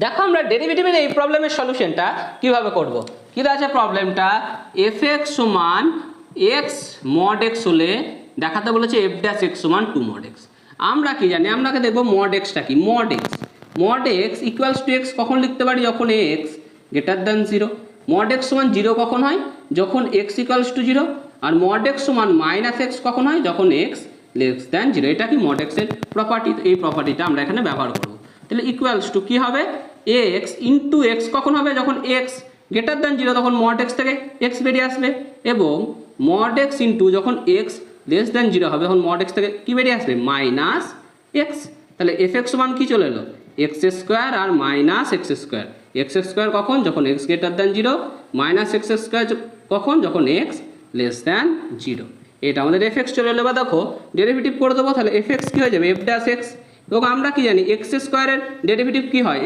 দেখো আমরা ডেরিভেটিভের এই প্রবলেমের সলিউশনটা কিভাবে করব। কি আছে প্রবলেমটা, এফ এক্স সমান এক্স মড এক্স হলে দেখাতে বলেছে এফ ড্যাশ এক্স সমান 2 মড এক্স। আমরা কি জানি, আমরাকে দেখবো মড এক্সটা কি, mod x equals to x কখন লিখতে পারি, যখন x greater than 0। Mod x সমান 0 কখন হয়, যখন এক্স ইকুয়ালস টু 0। আর মড এক্স সমান মাইনাস এক্স কখন হয়, যখন এক্স লেস দ্যান 0। এটা কি মড এক্সের প্রপার্টি, এই প্রপার্টিটা আমরা এখানে ব্যবহার করবো। তাহলে ইকুয়ালস টু কী হবে, এক্স ইন্টু এক্স কখন হবে, যখন এক্স গ্রেটার দ্যান 0, তখন মড এক্স থেকে এক্স বেরিয়ে আসবে, এবং মড এক্স ইন্টু যখন এক্স লেস দ্যান 0 হবে, তখন মড এক্স থেকে কী বেরিয়ে আসবে, মাইনাস এক্স। তাহলে এফ এক্স সমান কী চলে এলো, এক্স স্কোয়ার আর minus x square. X square কখন, যখন x greater than 0, minus x square কখন, যখন এক্স লেস দ্যান 0। এটা আমাদের এফ এক্স চলে এলো। বা দেখো ডেরিভেটিভ করে দেবো, তাহলে এফ এক্স কী হয়ে যাবে, এফ ড্যাশ এক্স। এবং আমরা কি জানি এক্স স্কোয়ারের ডেরিভেটিভ কী হয়,